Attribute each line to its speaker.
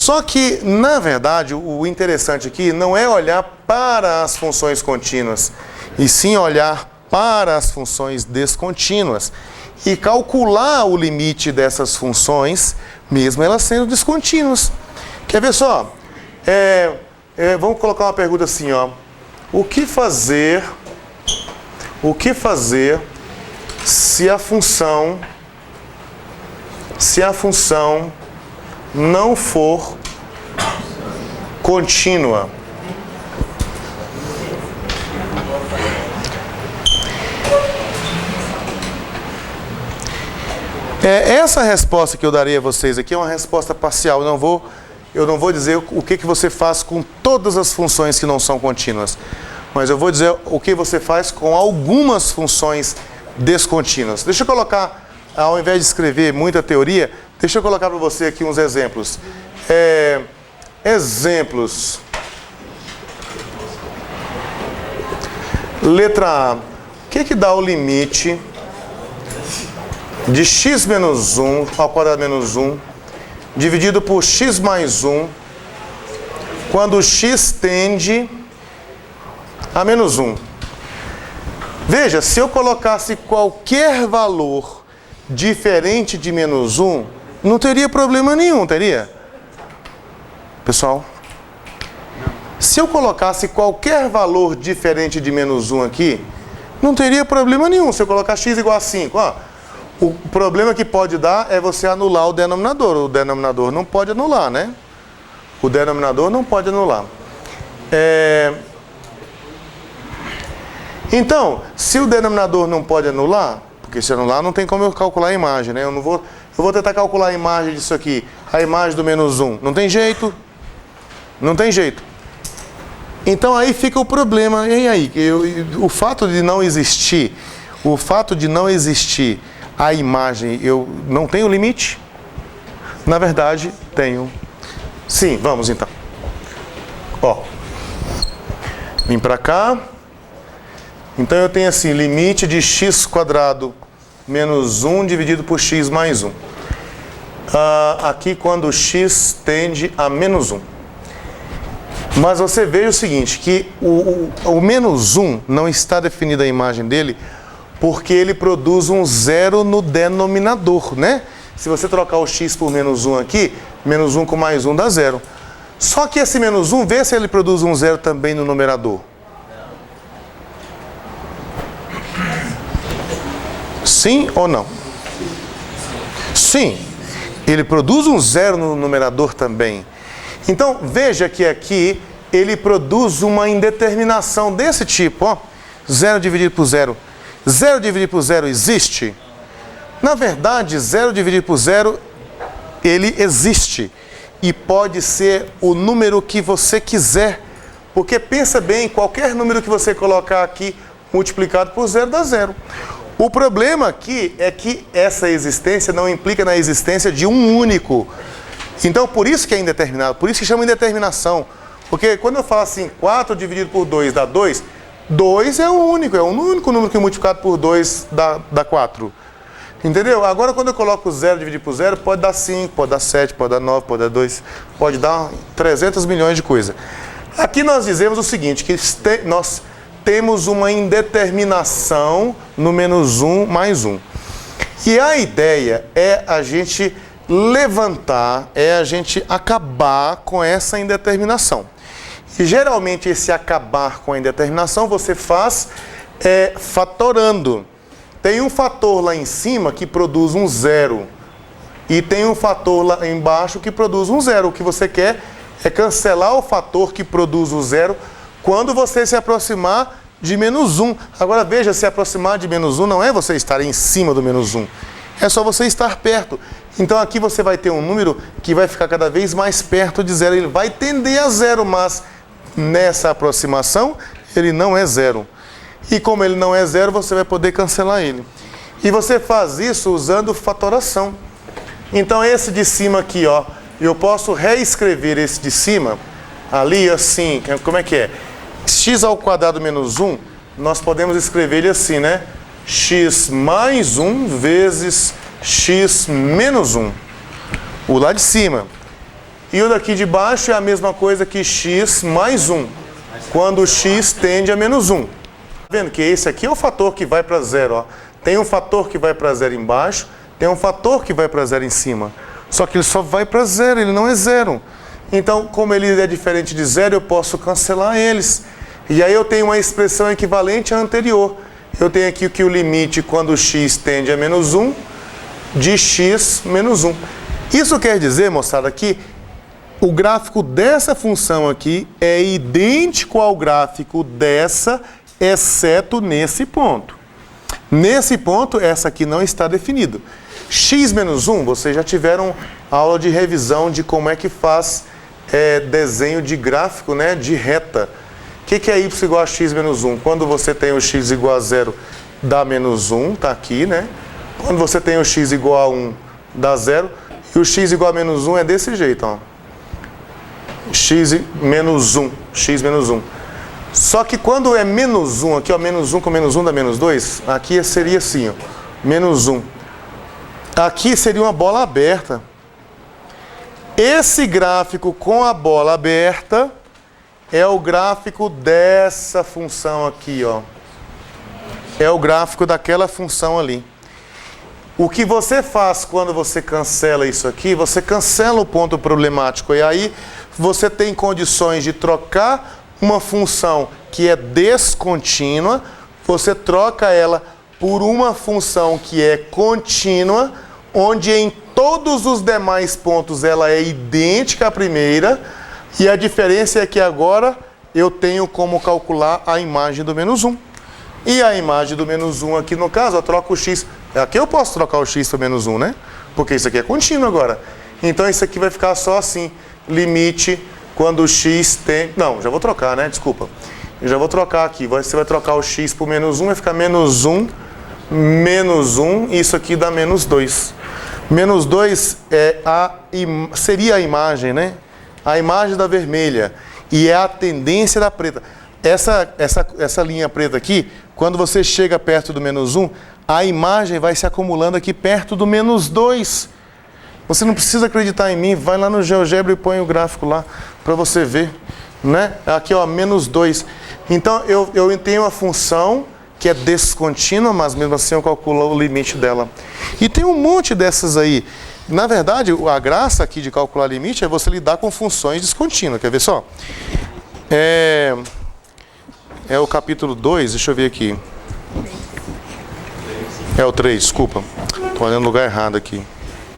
Speaker 1: Só que, na verdade, o interessante aqui não é olhar para as funções contínuas, e sim olhar para as funções descontínuas e calcular o limite dessas funções, mesmo elas sendo descontínuas. Quer ver só? Vamos colocar uma pergunta assim, ó. O que fazer se a função não for contínua? Essa resposta que eu darei a vocês aqui é uma resposta parcial. Eu não vou dizer o que você faz com todas as funções que não são contínuas, mas eu vou dizer o que você faz com algumas funções descontínuas. Deixa eu colocar, ao invés de escrever muita teoria, deixa eu colocar para você aqui uns exemplos. Exemplos. Letra A. O que dá o limite de x menos 1 ao quadrado menos 1 dividido por x mais 1 quando x tende a menos 1? Veja, se eu colocasse qualquer valor diferente de menos 1, não teria problema nenhum, teria? Pessoal? Se eu colocasse qualquer valor diferente de menos 1 aqui, não teria problema nenhum. Se eu colocar x igual a 5, ó, o problema que pode dar é você anular o denominador. O denominador não pode anular, né? O denominador não pode anular. Então, se o denominador não pode anular, porque se anular não tem como eu calcular a imagem, né? Eu vou tentar calcular a imagem disso aqui, a imagem do menos 1. Não tem jeito. Não tem jeito. Então aí fica o problema. E aí? O fato de não existir a imagem, eu não tenho limite? Na verdade, tenho. Sim, vamos então. Ó. Vim para cá. Então eu tenho assim, limite de x quadrado menos 1 dividido por x mais 1. Aqui quando x tende a menos 1. Mas você veja o seguinte, que o menos 1 não está definida a imagem dele, porque ele produz um zero no denominador, né? Se você trocar o x por menos 1 aqui, menos 1 com mais 1 dá 0. Só que esse menos 1, vê se ele produz um zero também no numerador. Sim ou não? Sim. Ele produz um zero no numerador também. Então, veja que aqui ele produz uma indeterminação desse tipo, ó. 0 dividido por 0. 0 dividido por 0 existe? Na verdade, 0 dividido por 0, ele existe. E pode ser o número que você quiser. Porque pensa bem, qualquer número que você colocar aqui, multiplicado por 0, dá 0. O problema aqui é que essa existência não implica na existência de um único. Então, por isso que é indeterminado, por isso que chama indeterminação. Porque quando eu falo assim, 4 dividido por 2 dá 2, 2 é o único número que multiplicado por 2 dá 4. Entendeu? Agora, quando eu coloco 0 dividido por 0, pode dar 5, pode dar 7, pode dar 9, pode dar 2, pode dar 300 milhões de coisas. Aqui nós dizemos o seguinte, que nós temos uma indeterminação no menos 1 mais 1. E a ideia é a gente levantar, é a gente acabar com essa indeterminação. E geralmente esse acabar com a indeterminação você faz fatorando. Tem um fator lá em cima que produz um zero. E tem um fator lá embaixo que produz um zero. O que você quer é cancelar o fator que produz o zero quando você se aproximar de menos 1. Agora veja, se aproximar de menos 1 não é você estar em cima do menos 1. É só você estar perto. Então aqui você vai ter um número que vai ficar cada vez mais perto de zero. Ele vai tender a zero, mas nessa aproximação ele não é zero. E como ele não é zero, você vai poder cancelar ele. E você faz isso usando fatoração. Então esse de cima aqui, ó, eu posso reescrever esse de cima ali assim, como é que é? X ao quadrado menos 1, nós podemos escrever ele assim, né? X mais 1 vezes x menos 1. O lá de cima. E o daqui de baixo é a mesma coisa que x mais 1, quando x tende a menos 1. Tá vendo que esse aqui é o fator que vai para zero, ó. Tem um fator que vai para zero embaixo, tem um fator que vai para zero em cima. Só que ele só vai para zero, ele não é zero. Então, como ele é diferente de zero, eu posso cancelar eles. E aí eu tenho uma expressão equivalente à anterior. Eu tenho aqui que o limite quando x tende a menos 1, de x menos 1. Isso quer dizer, moçada, que o gráfico dessa função aqui é idêntico ao gráfico dessa, exceto nesse ponto. Nesse ponto, essa aqui não está definido. X menos 1, vocês já tiveram aula de revisão de como é que faz desenho de gráfico, né, de reta. O que é y igual a x menos 1? Quando você tem o x igual a 0, dá menos 1, tá aqui, né? Quando você tem o x igual a 1, dá 0. E o x igual a menos 1 é desse jeito, ó. X menos 1, x menos 1. Só que quando é menos 1, aqui ó, menos 1 com menos 1 dá menos 2, aqui seria assim, ó, menos 1. Aqui seria uma bola aberta. Esse gráfico com a bola aberta é o gráfico dessa função aqui, ó. É o gráfico daquela função ali. O que você faz quando você cancela isso aqui, você cancela o ponto problemático. E aí você tem condições de trocar uma função que é descontínua, você troca ela por uma função que é contínua, onde em todos os demais pontos ela é idêntica à primeira, e a diferença é que agora eu tenho como calcular a imagem do menos 1. E a imagem do menos 1 aqui, no caso, eu troco o x. Aqui eu posso trocar o x para menos 1, né? Porque isso aqui é contínuo agora. Então isso aqui vai ficar só assim, limite quando o x tem... Não, já vou trocar, né? Desculpa. Eu já vou trocar aqui. Você vai trocar o x por menos 1, vai ficar menos 1, e isso aqui dá menos 2. Menos 2 seria a imagem, né? A imagem da vermelha. E é a tendência da preta. Essa linha preta aqui, quando você chega perto do menos 1, a imagem vai se acumulando aqui perto do menos 2. Você não precisa acreditar em mim, vai lá no GeoGebra e põe o gráfico lá para você ver, né? Aqui ó, menos 2. Então eu tenho a função que é descontínua, mas mesmo assim eu calculo o limite dela. E tem um monte dessas aí. Na verdade, a graça aqui de calcular limite é você lidar com funções descontínuas. Quer ver só? É o capítulo 2, deixa eu ver aqui. É o 3, desculpa. Estou olhando no lugar errado aqui.